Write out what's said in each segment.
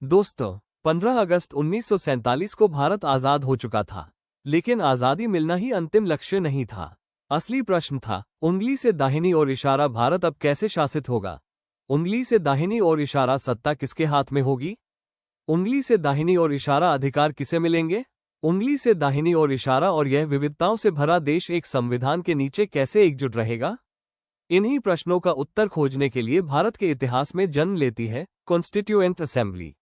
दोस्तों, 15 अगस्त 1947 को भारत आजाद हो चुका था, लेकिन आजादी मिलना ही अंतिम लक्ष्य नहीं था। असली प्रश्न था, उंगली से दाहिनी ओर इशारा भारत अब कैसे शासित होगा? उंगली से दाहिनी ओर इशारा सत्ता किसके हाथ में होगी? उंगली से दाहिनी ओर इशारा अधिकार किसे मिलेंगे? उंगली से दाहिनी ओर इशारा और यह विविधताओं से भरा देश एक संविधान के नीचे कैसे एकजुट रहेगा? इन्हीं प्रश्नों का उत्तर खोजने के लिए भारत के इतिहास में जन्म लेती है कॉन्स्टिट्यूएंट असेंबली।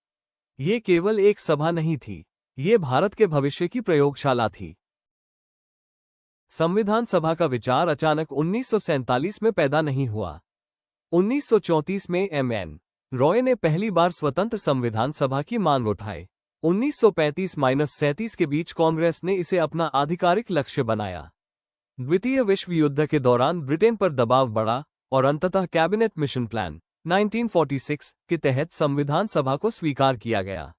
ये केवल एक सभा नहीं थी, ये भारत के भविष्य की प्रयोगशाला थी। संविधान सभा का विचार अचानक 1947 में पैदा नहीं हुआ। 1934 में एम.एन. रॉय ने पहली बार स्वतंत्र संविधान सभा की मांग उठाई। 1935-37 के बीच कांग्रेस ने इसे अपना आधिकारिक लक्ष्य बनाया। द्वितीय विश्व युद्ध के दौरान ब्रिटेन पर दबाव बढ़ा और अंततः कैबिनेट मिशन प्लान 1946 के तहत संविधान सभा को स्वीकार किया गया।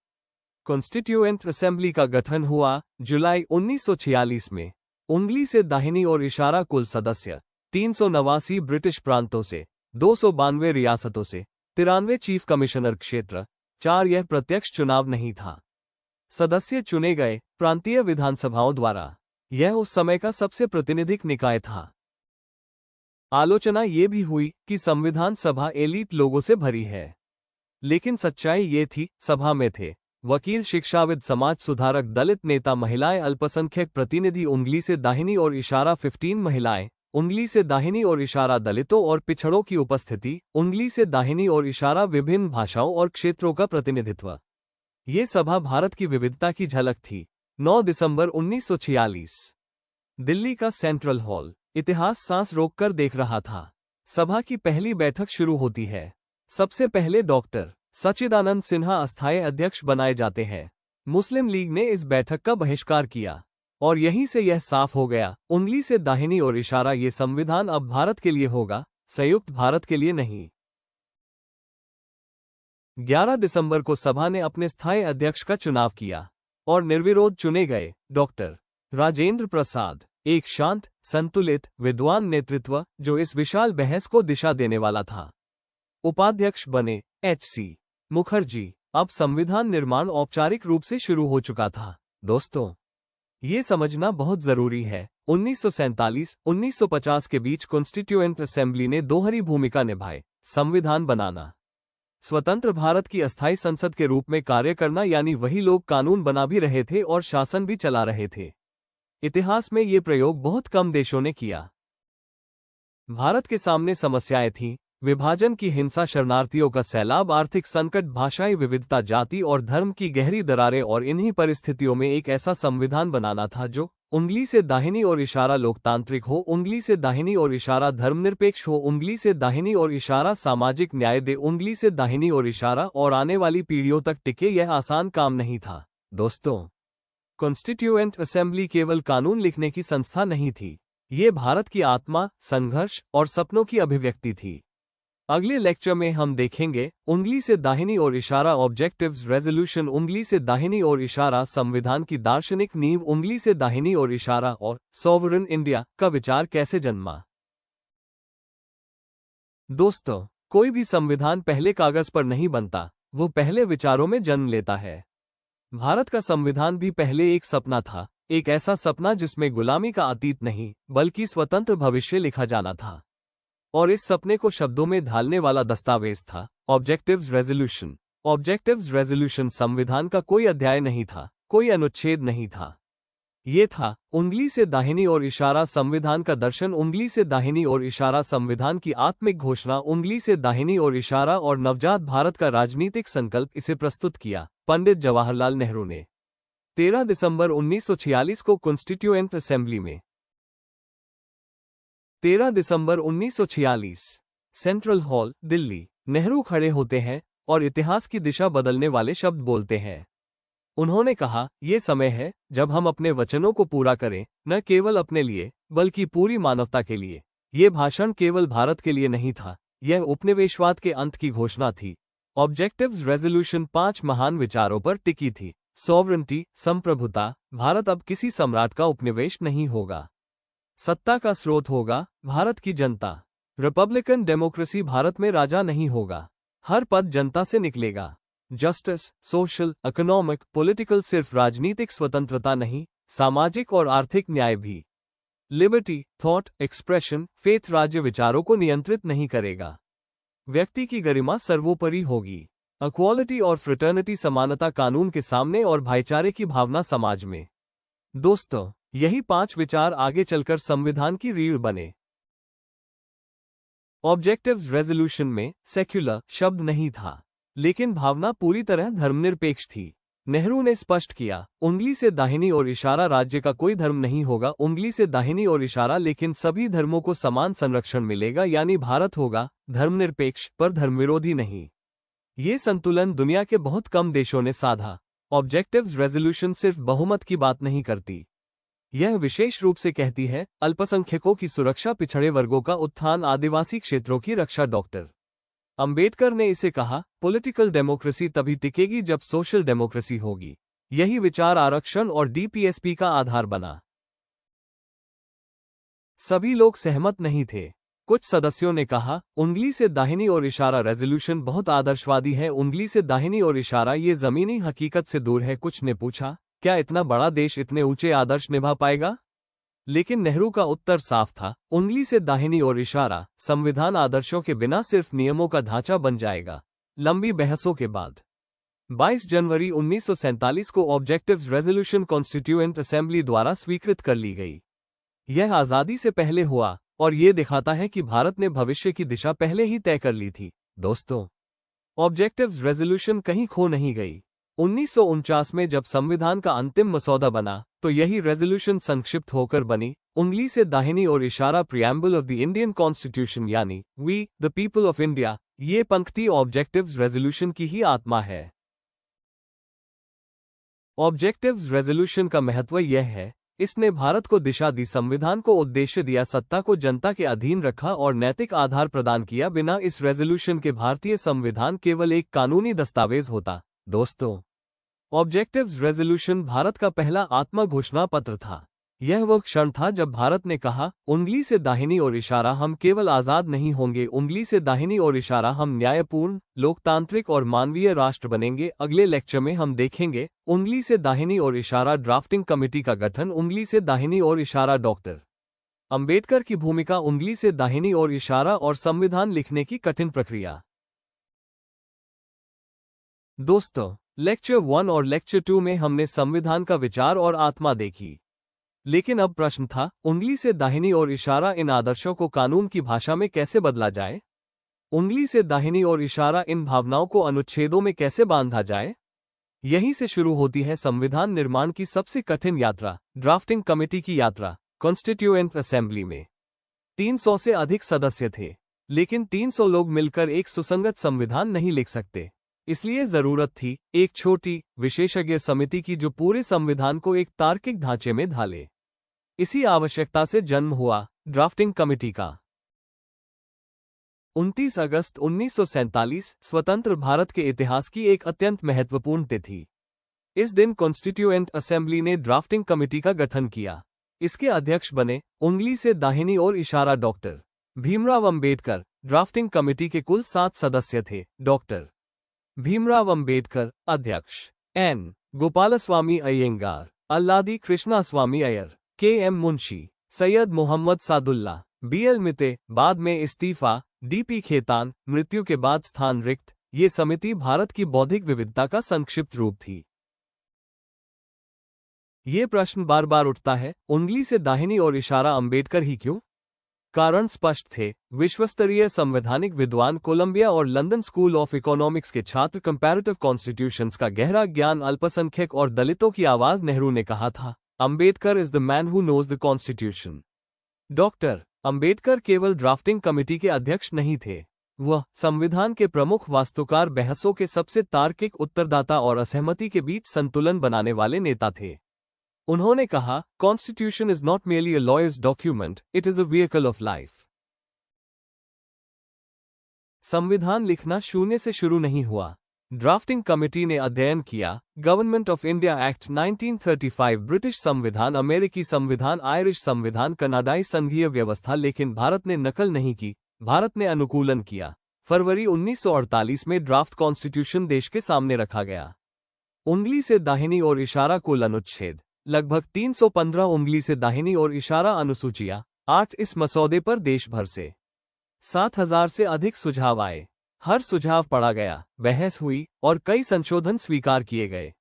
कॉन्स्टिट्यूएंट असेंबली का गठन हुआ जुलाई 1946 में। उंगली से दाहिनी ओर इशारा कुल सदस्य 389 ब्रिटिश प्रांतों से, 292 रियासतों से, 93 चीफ कमिश्नर क्षेत्र, 4 यह प्रत्यक्ष चुनाव नहीं था। सदस्य चुने गए प्रांतीय विधानसभाओं द्वारा। यह उस समय का सबसे प्रातिनिधिक निकाय था। आलोचना ये भी हुई कि संविधान सभा एलीट लोगों से भरी है, लेकिन सच्चाई ये थी, सभा में थे वकील, शिक्षाविद, समाज सुधारक, दलित नेता, महिलाएं, अल्पसंख्यक प्रतिनिधि। उंगली से दाहिनी ओर इशारा 15 महिलाएं, उंगली से दाहिनी ओर इशारा दलितों और पिछड़ों की उपस्थिति, उंगली से दाहिनी ओर इशारा विभिन्न भाषाओं और क्षेत्रों का प्रतिनिधित्व। ये सभा भारत की विविधता की झलक थी। 9 दिसंबर 1946, दिल्ली का सेंट्रल हॉल। इतिहास सांस रोककर देख रहा था। सभा की पहली बैठक शुरू होती है। सबसे पहले डॉक्टर सच्चिदानंद सिन्हा अस्थायी अध्यक्ष बनाए जाते हैं। मुस्लिम लीग ने इस बैठक का बहिष्कार किया और यहीं से यह साफ हो गया, उंगली से दाहिनी ओर इशारा ये संविधान अब भारत के लिए होगा, संयुक्त भारत के लिए नहीं। 11 दिसंबर को सभा ने अपने स्थायी अध्यक्ष का चुनाव किया और निर्विरोध चुने गए डॉक्टर राजेंद्र प्रसाद, एक शांत, संतुलित, विद्वान नेतृत्व जो इस विशाल बहस को दिशा देने वाला था। उपाध्यक्ष बने एच.सी. मुखर्जी। अब संविधान निर्माण औपचारिक रूप से शुरू हो चुका था। दोस्तों, ये समझना बहुत जरूरी है, 1947-1950 के बीच कॉन्स्टिट्यूएंट असेंबली ने दोहरी भूमिका निभाई। संविधान बनाना, स्वतंत्र भारत की अस्थायी संसद के रूप में कार्य करना, यानी वही लोग कानून बना भी रहे थे और शासन भी चला रहे थे। इतिहास में ये प्रयोग बहुत कम देशों ने किया। भारत के सामने समस्याएं थीं, विभाजन की हिंसा, शरणार्थियों का सैलाब, आर्थिक संकट, भाषाई विविधता, जाति और धर्म की गहरी दरारें, और इन्हीं परिस्थितियों में एक ऐसा संविधान बनाना था जो उंगली से दाहिनी ओर इशारा लोकतांत्रिक हो, उंगली से दाहिनी ओर इशारा धर्मनिरपेक्ष हो, उंगली से दाहिनी ओर इशारा सामाजिक न्याय दे, उंगली से दाहिनी ओर इशारा और आने वाली पीढ़ियों तक टिके। यह आसान काम नहीं था। दोस्तों, कॉन्स्टिट्यूएंट असेंबली केवल कानून लिखने की संस्था नहीं थी, ये भारत की आत्मा, संघर्ष और सपनों की अभिव्यक्ति थी। अगले लेक्चर में हम देखेंगे उंगली से दाहिनी ओर इशारा ऑब्जेक्टिव्स रेजोल्यूशन, उंगली से दाहिनी ओर इशारा संविधान की दार्शनिक नींव, उंगली से दाहिनी ओर इशारा और सॉवरेन इंडिया का विचार कैसे जन्मा। दोस्तों, कोई भी संविधान पहले कागज पर नहीं बनता, वो पहले विचारों में जन्म लेता है। भारत का संविधान भी पहले एक सपना था, एक ऐसा सपना जिसमें गुलामी का अतीत नहीं बल्कि स्वतंत्र भविष्य लिखा जाना था। और इस सपने को शब्दों में ढालने वाला दस्तावेज था ऑब्जेक्टिव्स रेजोल्यूशन। ऑब्जेक्टिव्स रेजोल्यूशन संविधान का कोई अध्याय नहीं था, कोई अनुच्छेद नहीं था। ये था उंगली से दाहिनी ओर इशारा संविधान का दर्शन, उंगली से दाहिनी ओर इशारा संविधान की आत्मिक घोषणा, उंगली से दाहिनी ओर इशारा और नवजात भारत का राजनीतिक संकल्प। इसे प्रस्तुत किया पंडित जवाहरलाल नेहरू ने 13 दिसंबर 1946 को कॉन्स्टिट्यूएंट असेंबली में। 13 दिसंबर 1946, सेंट्रल हॉल, दिल्ली। नेहरू खड़े होते हैं और इतिहास की दिशा बदलने वाले शब्द बोलते हैं। उन्होंने कहा, ये समय है जब हम अपने वचनों को पूरा करें, न केवल अपने लिए बल्कि पूरी मानवता के लिए। ये भाषण केवल भारत के लिए नहीं था, यह उपनिवेशवाद के अंत की घोषणा थी। ऑब्जेक्टिव्स रेजोल्यूशन 5 महान विचारों पर टिकी थी। सॉवरेंटी, संप्रभुता, भारत अब किसी सम्राट का उपनिवेश नहीं होगा। सत्ता का स्रोत होगा भारत की जनता। रिपब्लिकन डेमोक्रेसी, भारत में राजा नहीं होगा, हर पद जनता से निकलेगा। जस्टिस, सोशल, इकोनॉमिक, पॉलिटिकल, सिर्फ राजनीतिक स्वतंत्रता नहीं, सामाजिक और आर्थिक न्याय भी। लिबर्टी, थॉट, एक्सप्रेशन, फेथ राज्य विचारों को नियंत्रित नहीं करेगा। व्यक्ति की गरिमा सर्वोपरि होगी। इक्वालिटी और फ्रेटर्निटी, समानता कानून के सामने और भाईचारे की भावना समाज में। दोस्तों, यही 5 विचार आगे चलकर संविधान की रीढ़ बने। ऑब्जेक्टिव्स रेजोल्यूशन में सेक्युलर शब्द नहीं था, लेकिन भावना पूरी तरह धर्मनिरपेक्ष थी। नेहरू ने स्पष्ट किया, उंगली से दाहिनी ओर इशारा, राज्य का कोई धर्म नहीं होगा, उंगली से दाहिनी ओर इशारा, लेकिन सभी धर्मों को समान संरक्षण मिलेगा, यानी भारत होगा धर्मनिरपेक्ष पर धर्मविरोधी नहीं। ये संतुलन दुनिया के बहुत कम देशों ने साधा। ऑब्जेक्टिव्स रेजोल्यूशन सिर्फ बहुमत की बात नहीं करती, यह विशेष रूप से कहती है अल्पसंख्यकों की सुरक्षा, पिछड़े वर्गों का उत्थान, आदिवासी क्षेत्रों की रक्षा। डॉक्टर अंबेडकर ने इसे कहा, पॉलिटिकल डेमोक्रेसी तभी टिकेगी जब सोशल डेमोक्रेसी होगी। यही विचार आरक्षण और डीपीएसपी का आधार बना। सभी लोग सहमत नहीं थे। कुछ सदस्यों ने कहा, उंगली से दाहिनी ओर इशारा रेजोल्यूशन बहुत आदर्शवादी है, उंगली से दाहिनी ओर इशारा ये जमीनी हकीकत से दूर है। कुछ ने पूछा, क्या इतना बड़ा देश इतने ऊंचे आदर्श निभा पाएगा? लेकिन नेहरू का उत्तर साफ था, उंगली से दाहिनी ओर इशारा संविधान आदर्शों के बिना सिर्फ नियमों का ढांचा बन जाएगा। लंबी बहसों के बाद 22 जनवरी 1947 को ऑब्जेक्टिव्स रेजोल्यूशन कॉन्स्टिट्यूएंट असेंबली द्वारा स्वीकृत कर ली गई। यह आजादी से पहले हुआ और ये दिखाता है कि भारत ने भविष्य की दिशा पहले ही तय कर ली थी। दोस्तों, ऑब्जेक्टिव्स रेजोल्यूशन कहीं खो नहीं गई। 1949 में जब संविधान का अंतिम मसौदा बना तो यही रेजोल्यूशन संक्षिप्त होकर बनी, उंगली से दाहिनी ओर इशारा, preamble of the Indian constitution, यानी we the people of India. ये पंक्ति ऑब्जेक्टिव्स रेजोल्यूशन की ही आत्मा है। ऑब्जेक्टिव्स रेजोल्यूशन का महत्व यह है, इसने भारत को दिशा दी, संविधान को उद्देश्य दिया, सत्ता को जनता के अधीन रखा और नैतिक आधार प्रदान किया। बिना इस रेजोल्यूशन के भारतीय संविधान केवल एक कानूनी दस्तावेज होता। दोस्तों, ऑब्जेक्टिव्स रेजोल्यूशन भारत का पहला आत्म घोषणा पत्र था। यह वह क्षण था जब भारत ने कहा, उंगली से दाहिनी ओर इशारा, हम केवल आजाद नहीं होंगे, उंगली से दाहिनी ओर इशारा, हम न्यायपूर्ण, लोकतांत्रिक और मानवीय राष्ट्र बनेंगे। अगले लेक्चर में हम देखेंगे उंगली से दाहिनी ओर इशारा, ड्राफ्टिंग कमेटी का गठन, उंगली से दाहिनी ओर इशारा, डॉक्टर अंबेडकर की भूमिका, उंगली से दाहिनी ओर इशारा और संविधान लिखने की कठिन प्रक्रिया। दोस्तों, लेक्चर 1 और लेक्चर 2 में हमने संविधान का विचार और आत्मा देखी, लेकिन अब प्रश्न था, उंगली से दाहिनी ओर इशारा, इन आदर्शों को कानून की भाषा में कैसे बदला जाए? उंगली से दाहिनी ओर इशारा, इन भावनाओं को अनुच्छेदों में कैसे बांधा जाए? यहीं से शुरू होती है संविधान निर्माण की सबसे कठिन यात्रा, ड्राफ्टिंग कमेटी की यात्रा। कॉन्स्टिट्यूएंट असेंबली में 300 से अधिक सदस्य थे, लेकिन 300 लोग मिलकर एक सुसंगत संविधान नहीं लिख सकते। इसलिए जरूरत थी एक छोटी विशेषज्ञ समिति की, जो पूरे संविधान को एक तार्किक ढांचे में ढाले। इसी आवश्यकता से जन्म हुआ ड्राफ्टिंग कमेटी का। 29 अगस्त 1947 स्वतंत्र भारत के इतिहास की एक अत्यंत महत्वपूर्ण तिथि। इस दिन कॉन्स्टिट्यूएंट असेंबली ने ड्राफ्टिंग कमेटी का गठन किया। इसके अध्यक्ष बने उंगली से दाहिनी ओर इशारा doctor Bhimrao Ambedkar. Drafting committee के कुल 7 सदस्य थे। डॉक्टर भीमराव अंबेडकर अध्यक्ष, N Gopalaswami Ayyangar, Alladi Krishnaswami Iyer, K M. Munshi, Syed Mohammad Saadulla, B L. Mitter, बाद में इस्तीफा, डी.पी. खेतान, मृत्यु के बाद स्थान रिक्त। ये समिति भारत की बौद्धिक विविधता का संक्षिप्त रूप थी। ये प्रश्न बार बार उठता है, उंगली से दाहिनी ओर इशारा अंबेडकर ही क्यों? कारण स्पष्ट थे। विश्वस्तरीय संवैधानिक विद्वान, कोलंबिया और लंदन स्कूल ऑफ इकोनॉमिक्स के छात्र, कंपैरेटिव कॉन्स्टिट्यूशंस का गहरा ज्ञान, अल्पसंख्यक और दलितों की आवाज। नेहरू ने कहा था, Ambedkar is the man who knows the constitution. Doctor Ambedkar केवल ड्राफ्टिंग कमेटी के अध्यक्ष नहीं थे, वह संविधान के प्रमुख वास्तुकार, बहसों के सबसे तार्किक उत्तरदाता और असहमति के बीच संतुलन बनाने वाले नेता थे। उन्होंने कहा, constitution is not merely a lawyer's document, it is a vehicle of life। संविधान लिखना शून्य से शुरू नहीं हुआ। ड्राफ्टिंग कमेटी ने अध्ययन किया, government of India act 1935, British संविधान, अमेरिकी संविधान, आयरिश संविधान, कनाडाई संघीय व्यवस्था, लेकिन भारत ने नकल नहीं की, भारत ने अनुकूलन किया। फरवरी 1948 में ड्राफ्ट कॉन्स्टिट्यूशन देश के सामने रखा गया। उंगली से दाहिनी ओर इशारा कुल अनुच्छेद लगभग 315, उंगली से दाहिनी ओर इशारा अनुसूचियां 8। इस मसौदे पर देश भर से 7,000 से अधिक सुझाव आए। हर सुझाव पढ़ा गया, बहस हुई और कई संशोधन स्वीकार किए गए।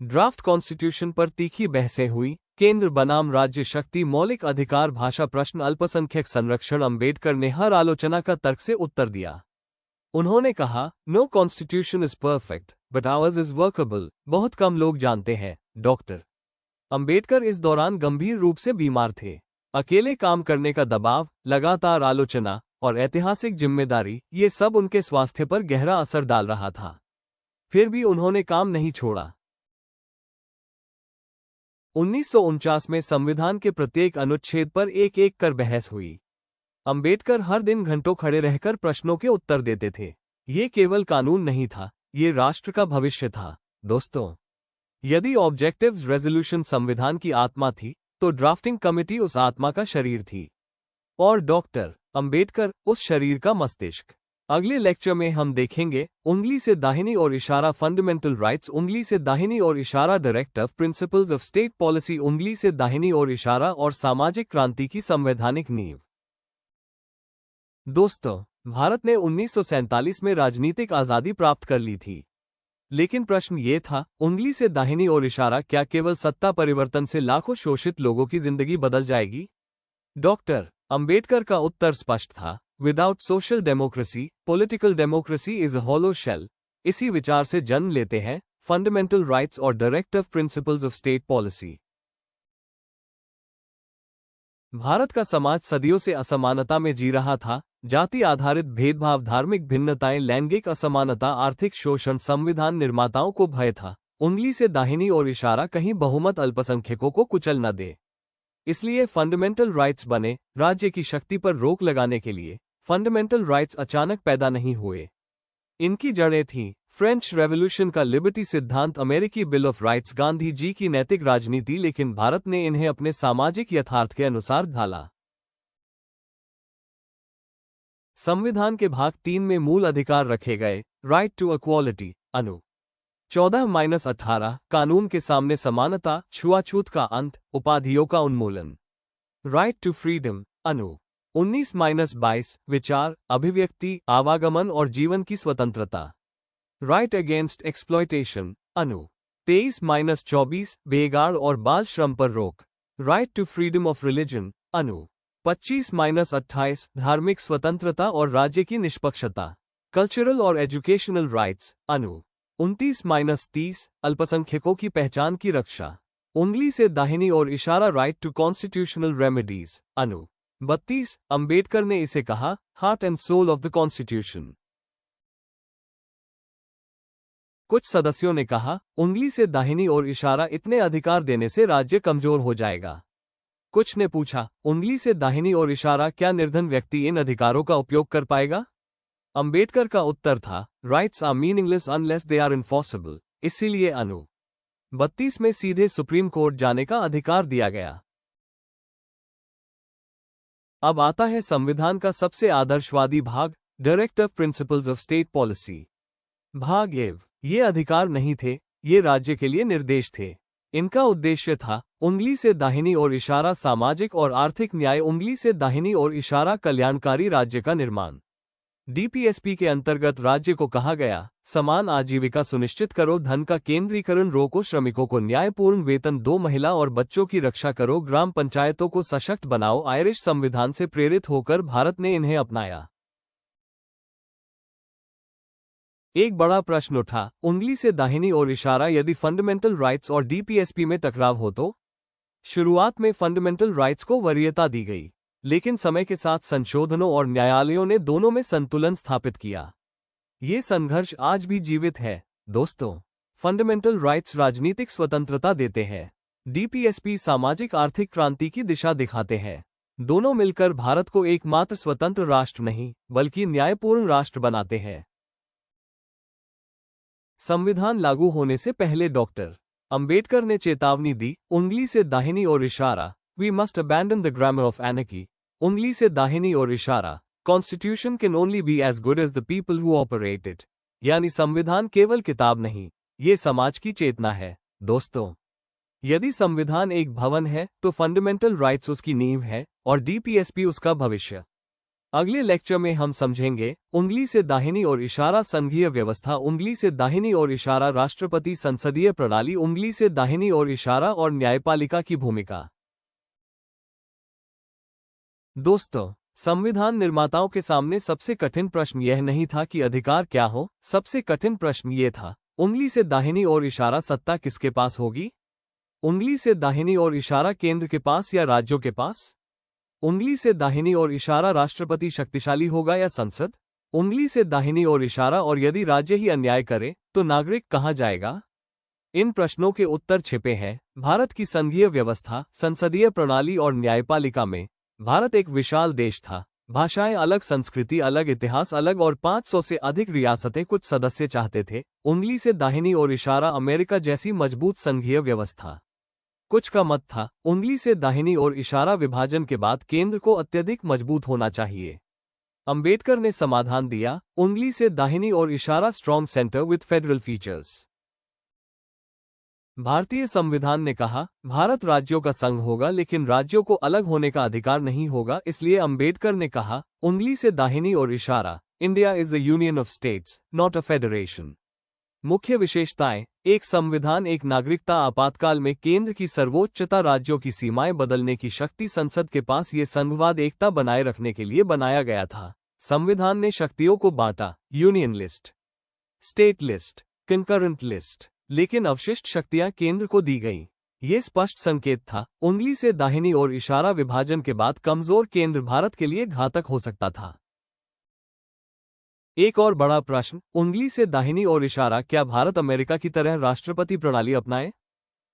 ड्राफ्ट कॉन्स्टिट्यूशन पर तीखी बहसें हुई। केंद्र बनाम राज्य शक्ति, मौलिक अधिकार, भाषा प्रश्न, अल्पसंख्यक संरक्षण। अंबेडकर ने हर आलोचना का तर्क से उत्तर दिया। उन्होंने कहा, no constitution is perfect but ours is workable. बहुत कम लोग जानते हैं, डॉक्टर अंबेडकर इस दौरान गंभीर रूप से बीमार थे। अकेले काम करने का दबाव, लगातार आलोचना और ऐतिहासिक जिम्मेदारी, ये सब उनके स्वास्थ्य पर गहरा असर डाल रहा था। फिर भी उन्होंने काम नहीं छोड़ा। 1949 में संविधान के प्रत्येक अनुच्छेद पर एक एक कर बहस हुई। अंबेडकर हर दिन घंटों खड़े रहकर प्रश्नों के उत्तर देते थे। ये केवल कानून नहीं था, ये राष्ट्र का भविष्य था। दोस्तों, यदि ऑब्जेक्टिव्स रेजोल्यूशन संविधान की आत्मा थी, तो ड्राफ्टिंग कमेटी उस आत्मा का शरीर थी और डॉक्टर अंबेडकर उस शरीर का मस्तिष्क। अगले लेक्चर में हम देखेंगे उंगली से दाहिनी ओर इशारा, फंडामेंटल राइट्स, उंगली से दाहिनी ओर इशारा, directive principles of state policy, उंगली से दाहिनी ओर इशारा और सामाजिक क्रांति की संवैधानिक नींव। दोस्तों, भारत ने 1947 में राजनीतिक आजादी प्राप्त कर ली थी, लेकिन प्रश्न ये था, उंगली से दाहिनी ओर इशारा क्या केवल सत्ता परिवर्तन से लाखों शोषित लोगों की जिंदगी बदल जाएगी? डॉक्टर अंबेडकर का उत्तर स्पष्ट था, without social democracy political democracy is a hollow shell. इसी विचार से जन्म लेते हैं फंडामेंटल राइट्स और directive principles of state policy. Bharat का समाज सदियों से असमानता में जी रहा था। जाति आधारित भेदभाव, धार्मिक भिन्नताएं, लैंगिक असमानता, आर्थिक शोषण। संविधान निर्माताओं को भय था, उंगली से दाहिनी ओर इशारा कहीं बहुमत अल्पसंख्यकों को कुचल न दे। इसलिए फंडामेंटल राइट्स बने। राज्य की शक्ति पर रोक लगाने के लिए फंडामेंटल राइट्स अचानक पैदा नहीं हुए। इनकी जड़ें थीं फ्रेंच रेवोल्यूशन का लिबर्टी सिद्धांत, अमेरिकी bill of rights, Gandhi ji की नैतिक राजनीति, लेकिन भारत ने इन्हें अपने सामाजिक यथार्थ के अनुसार ढाला। संविधान के भाग 3 में मूल अधिकार रखे गए। राइट टू इक्वालिटी, अनु 14-18, कानून के सामने समानता, छुआछूत का अंत, उपाधियों का उन्मूलन। राइट टू फ्रीडम, अनु 19-22, विचार, अभिव्यक्ति, आवागमन और जीवन की स्वतंत्रता। राइट अगेंस्ट एक्सप्लॉयटेशन, अनु 23-24, बेगार और बाल श्रम पर रोक। Right to freedom of religion, अनु 25-28, धार्मिक स्वतंत्रता और राज्य की निष्पक्षता। कल्चरल और एजुकेशनल राइट्स, अनु 29-30, अल्पसंख्यकों की पहचान की रक्षा। उंगली से दाहिनी ओर इशारा, राइट टू कॉन्स्टिट्यूशनल रेमेडीज, अनु 32, अंबेडकर ने इसे कहा heart and soul of the constitution. कुछ सदस्यों ने कहा, उंगली से दाहिनी ओर इशारा इतने अधिकार देने से राज्य कमजोर हो जाएगा। कुछ ने पूछा, उंगली से दाहिनी ओर इशारा, क्या निर्धन व्यक्ति इन अधिकारों का उपयोग कर पाएगा? अंबेडकर का उत्तर था, rights are meaningless unless they are enforceable. इसीलिए अनु 32 में सीधे सुप्रीम कोर्ट जाने का अधिकार दिया गया। अब आता है संविधान का सबसे आदर्शवादी भाग, directive principles of state policy. भाग एव, ये अधिकार नहीं थे, ये राज्य के लिए निर्देश थे। इनका उद्देश्य था उंगली से दाहिनी ओर इशारा, सामाजिक और आर्थिक न्याय, उंगली से दाहिनी ओर इशारा, कल्याणकारी राज्य का निर्माण। डीपीएसपी के अंतर्गत राज्य को कहा गया, समान आजीविका सुनिश्चित करो, धन का केंद्रीकरण रोको, श्रमिकों को न्यायपूर्ण वेतन दो, महिला और बच्चों की रक्षा करो, ग्राम पंचायतों को सशक्त बनाओ। आयरिश संविधान से प्रेरित होकर भारत ने इन्हें अपनाया। एक बड़ा प्रश्न उठा, उंगली से दाहिनी ओर इशारा यदि फंडामेंटल राइट्स और डीपीएसपी में टकराव हो तो? शुरुआत में फंडामेंटल राइट्स को वरीयता दी गई, लेकिन समय के साथ संशोधनों और न्यायालयों ने दोनों में संतुलन स्थापित किया। ये संघर्ष आज भी जीवित है। दोस्तों, फंडामेंटल राइट्स राजनीतिक स्वतंत्रता देते हैं, डीपीएसपी सामाजिक आर्थिक क्रांति की दिशा दिखाते हैं। दोनों मिलकर भारत को एकमात्र स्वतंत्र राष्ट्र नहीं, बल्कि न्यायपूर्ण राष्ट्र बनाते हैं। संविधान लागू होने से पहले डॉक्टर अंबेडकर ने चेतावनी दी, उंगली से दाहिनी ओर इशारा, we must abandon the grammar of anarchy. उंगली से दाहिनी ओर इशारा, constitution can only be as good as the people who operate it. यानी संविधान केवल किताब नहीं, ये समाज की चेतना है। दोस्तों, यदि संविधान एक भवन है तो फंडामेंटल राइट्स उसकी नींव है और डीपीएसपी उसका भविष्य। अगले लेक्चर में हम समझेंगे उंगली से दाहिनी ओर इशारा संघीय व्यवस्था, उंगली से दाहिनी ओर इशारा राष्ट्रपति, संसदीय प्रणाली, उंगली से दाहिनी ओर इशारा और न्यायपालिका की भूमिका। दोस्तों, संविधान निर्माताओं के सामने सबसे कठिन प्रश्न यह नहीं था कि अधिकार क्या हो, सबसे कठिन प्रश्न ये था, उंगली से दाहिनी ओर इशारा सत्ता किसके पास होगी? उंगली से दाहिनी ओर इशारा केंद्र के पास या राज्यों के पास? उंगली से दाहिनी ओर इशारा राष्ट्रपति शक्तिशाली होगा या संसद? उंगली से दाहिनी ओर इशारा और यदि राज्य ही अन्याय करे तो नागरिक कहां जाएगा? इन प्रश्नों के उत्तर छिपे हैं भारत की संघीय व्यवस्था, संसदीय प्रणाली और न्यायपालिका में। भारत एक विशाल देश था, भाषाएं अलग, संस्कृति अलग, इतिहास अलग और 500 से अधिक रियासतें। कुछ सदस्य चाहते थे उंगली से दाहिनी ओर इशारा, अमेरिका जैसी मजबूत संघीय व्यवस्था। कुछ का मत था उंगली से दाहिनी ओर इशारा विभाजन के बाद केंद्र को अत्यधिक मजबूत होना चाहिए। अंबेडकर ने समाधान दिया, उंगली से दाहिनी ओर इशारा, strong centre with federal features. भारतीय संविधान ने कहा भारत राज्यों का संघ होगा लेकिन राज्यों को अलग होने का अधिकार नहीं होगा। इसलिए अंबेडकर ने कहा उंगली से दाहिनी ओर इशारा, India is the union of states, not a federation. मुख्य विशेषताएं: एक संविधान, एक नागरिकता, आपातकाल में केंद्र की सर्वोच्चता, राज्यों की सीमाएं बदलने की शक्ति, संसद के पास ये संघवाद एकता बनाए रखने के लिए बनाया गया था। संविधान ने शक्तियों को बांटा, union list, state list, concurrent list, लेकिन अवशिष्ट शक्तियां केंद्र को दी गई। ये स्पष्ट संकेत था उंगली से दाहिनी ओर इशारा विभाजन के बाद कमजोर केंद्र भारत के लिए घातक हो सकता था। एक और बड़ा प्रश्न, उंगली से दाहिनी ओर इशारा, क्या भारत अमेरिका की तरह राष्ट्रपति प्रणाली अपनाए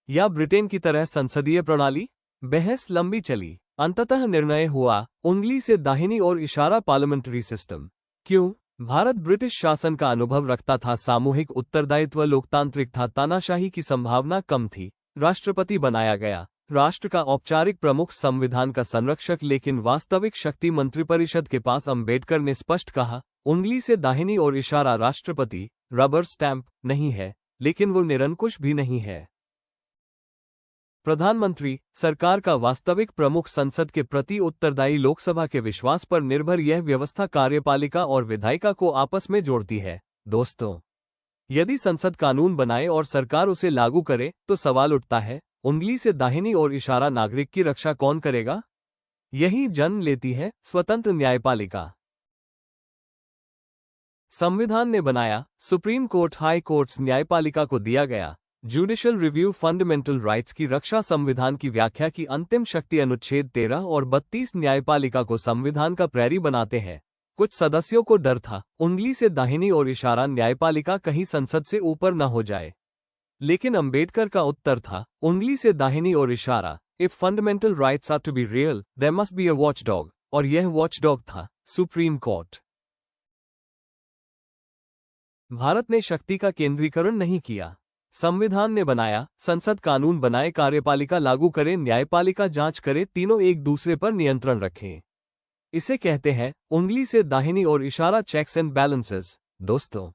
या ब्रिटेन की तरह संसदीय प्रणाली? बहस लंबी चली, अंततः निर्णय हुआ उंगली से दाहिनी ओर इशारा, पार्लियामेंट्री सिस्टम। क्यों? भारत ब्रिटिश शासन का अनुभव रखता था, सामूहिक उत्तरदायित्व लोकतांत्रिक था, तानाशाही की संभावना कम थी। राष्ट्रपति बनाया गया, राष्ट्र का औपचारिक प्रमुख, संविधान का संरक्षक, लेकिन वास्तविक शक्ति मंत्रिपरिषद के पास। अंबेडकर ने स्पष्ट कहा उंगली से दाहिनी ओर इशारा राष्ट्रपति रबर स्टैंप नहीं है, लेकिन वो निरंकुश भी नहीं है। प्रधानमंत्री सरकार का वास्तविक प्रमुख, संसद के प्रति उत्तरदायी, लोकसभा के विश्वास पर निर्भर। यह व्यवस्था कार्यपालिका और विधायिका को आपस में जोड़ती है। दोस्तों, यदि संसद कानून बनाए और सरकार उसे लागू करे तो सवाल उठता है उंगली से दाहिनी ओर इशारा नागरिक की रक्षा कौन करेगा? यही जन्म लेती है स्वतंत्र न्यायपालिका। संविधान ने बनाया, सुप्रीम कोर्ट, हाई कोर्ट्स, न्यायपालिका को दिया गया जुडिशियल रिव्यू, फंडामेंटल राइट्स की रक्षा, संविधान की व्याख्या की अंतिम शक्ति। अनुच्छेद 13 और 32 न्यायपालिका को संविधान का प्रहरी बनाते हैं। कुछ सदस्यों को डर था उंगली से दाहिनी ओर इशारा, न्यायपालिका कहीं संसद से ऊपर न हो जाए। लेकिन अंबेडकर का उत्तर था उंगली से दाहिनी ओर इशारा, if fundamental rights are to be real there must be a watchdog, और यह वॉचडॉग था सुप्रीम कोर्ट। भारत ने शक्ति का केंद्रीकरण नहीं किया। संविधान ने बनाया, संसद कानून बनाए, कार्यपालिका लागू करे, न्यायपालिका जांच करे, तीनों एक दूसरे पर नियंत्रण रखें। इसे कहते हैं उंगली से दाहिनी ओर इशारा, चेक्स एंड बैलेंसेस। दोस्तों,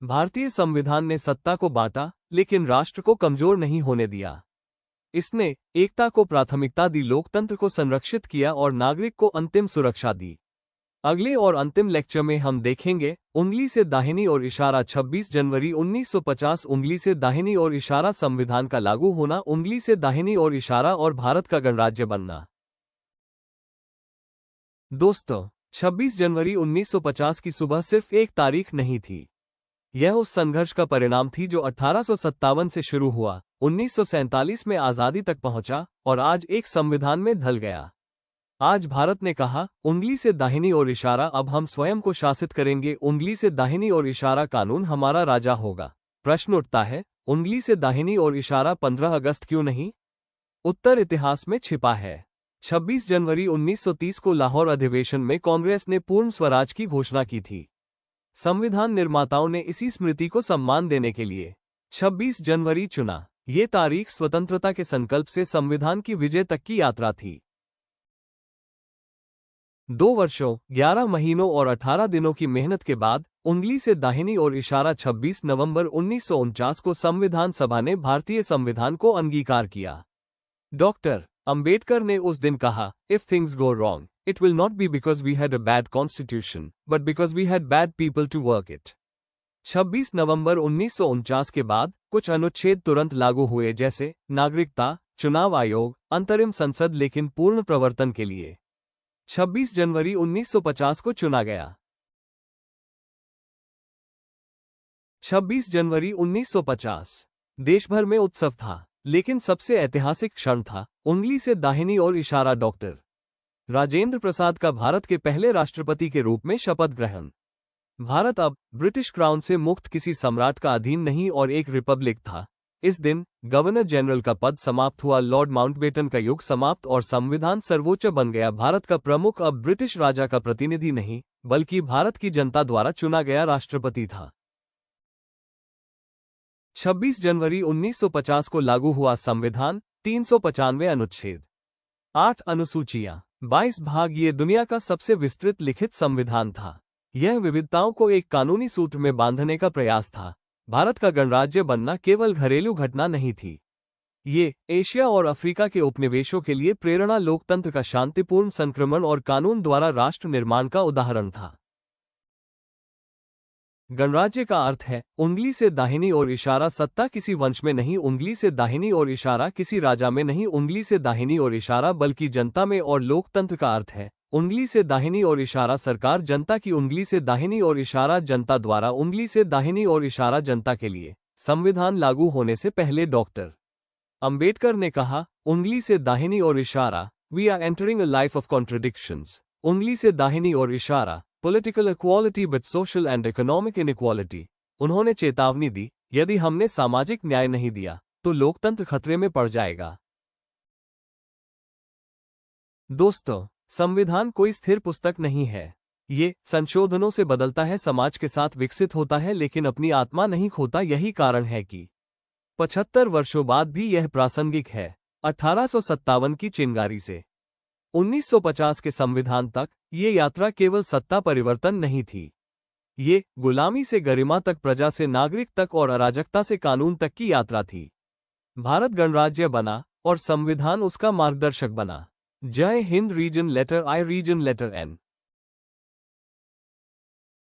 भारतीय संविधान ने सत्ता को बांटा लेकिन राष्ट्र को कमजोर नहीं होने दिया। इसने एकता को प्राथमिकता दी, लोकतंत्र को संरक्षित किया और नागरिक को अंतिम सुरक्षा दी। अगले और अंतिम लेक्चर में हम देखेंगे उंगली से दाहिनी ओर इशारा, 26 जनवरी 1950, उंगली से दाहिनी ओर इशारा, संविधान का लागू होना, उंगली से दाहिनी ओर इशारा और भारत का गणराज्य बनना। दोस्तों, 26 जनवरी 1950 की सुबह सिर्फ एक तारीख नहीं थी। यह उस संघर्ष का परिणाम थी जो 1857 से शुरू हुआ, 1947 में आजादी तक पहुंचा और आज एक संविधान में ढल गया। आज भारत ने कहा उंगली से दाहिनी ओर इशारा, अब हम स्वयं को शासित करेंगे। उंगली से दाहिनी ओर इशारा कानून हमारा राजा होगा। प्रश्न उठता है उंगली से दाहिनी ओर इशारा 15 अगस्त क्यों नहीं? उत्तर इतिहास में छिपा है। 26 जनवरी 1930 को लाहौर अधिवेशन में कांग्रेस ने पूर्ण स्वराज की घोषणा की थी। संविधान निर्माताओं ने इसी स्मृति को सम्मान देने के लिए 26 जनवरी चुना। ये तारीख स्वतंत्रता के संकल्प से संविधान की विजय तक की यात्रा थी। 2 वर्षों 11 महीनों और 18 दिनों की मेहनत के बाद उंगली से दाहिनी ओर इशारा 26 नवंबर 1949 को संविधान सभा ने भारतीय संविधान को अंगीकार किया। डॉक्टर अंबेडकर ने उस दिन कहा, if things go wrong, it will not be because we had a bad constitution, but because we had bad people to work it. 26 नवंबर 1949 के बाद कुछ अनुच्छेद तुरंत लागू हुए, जैसे नागरिकता, चुनाव आयोग, अंतरिम संसद, लेकिन पूर्ण प्रवर्तन के लिए 26 जनवरी 1950 को चुना गया। 26 जनवरी 1950 देश भर में उत्सव था, लेकिन सबसे ऐतिहासिक क्षण था उंगली से दाहिनी ओर इशारा। डॉक्टर राजेंद्र प्रसाद का भारत के पहले राष्ट्रपति के रूप में शपथ ग्रहण। भारत अब ब्रिटिश क्राउन से मुक्त किसी सम्राट का अधीन नहीं और एक रिपब्लिक था। इस दिन गवर्नर जनरल का पद समाप्त हुआ, लॉर्ड माउंटबेटन का युग समाप्त और संविधान सर्वोच्च बन गया। भारत का प्रमुख अब ब्रिटिश राजा का प्रतिनिधि नहीं, बल्कि भारत की जनता द्वारा चुना गया राष्ट्रपति था। 26 जनवरी 1950 को लागू हुआ संविधान। 395 अनुच्छेद, 8 अनुसूचियां, 22 भाग। ये दुनिया का सबसे विस्तृत लिखित संविधान था। यह विविधताओं को एक कानूनी सूत्र में बांधने का प्रयास था। भारत का गणराज्य बनना केवल घरेलू घटना नहीं थी, ये एशिया और अफ्रीका के उपनिवेशों के लिए प्रेरणा, लोकतंत्र का शांतिपूर्ण संक्रमण और कानून द्वारा राष्ट्र निर्माण का उदाहरण था। गणराज्य का अर्थ है उंगली से दाहिनी ओर इशारा। सत्ता किसी वंश में नहीं, उंगली से दाहिनी ओर इशारा किसी राजा में नहीं, उंगली से दाहिनी ओर इशारा बल्कि जनता में। और लोकतंत्र का अर्थ है उंगली से दाहिनी ओर इशारा सरकार जनता की, उंगली से दाहिनी ओर इशारा जनता द्वारा, उंगली से दाहिनी ओर इशारा जनता के लिए। संविधान लागू होने से पहले डॉक्टर अंबेडकर ने कहा, उंगली से दाहिनी ओर इशारा, we are entering a life of contradictions. उंगली से दाहिनी ओर इशारा, political equality but social and economic inequality. उन्होंने चेतावनी दी, यदि हमने सामाजिक न्याय नहीं दिया तो लोकतंत्र खतरे में पड़ जाएगा। दोस्तों, संविधान कोई स्थिर पुस्तक नहीं है। ये संशोधनों से बदलता है, समाज के साथ विकसित होता है, लेकिन अपनी आत्मा नहीं खोता। यही कारण है कि 75 वर्षों बाद भी यह प्रासंगिक है। 1857 की चिंगारी से 1950 के संविधान तक ये यात्रा केवल सत्ता परिवर्तन नहीं थी, ये गुलामी से गरिमा तक, प्रजा से नागरिक तक और अराजकता से कानून तक की यात्रा थी। भारत गणराज्य बना और संविधान उसका मार्गदर्शक बना। जय हिंद। रीजन लेटर आई, रीजन लेटर एन।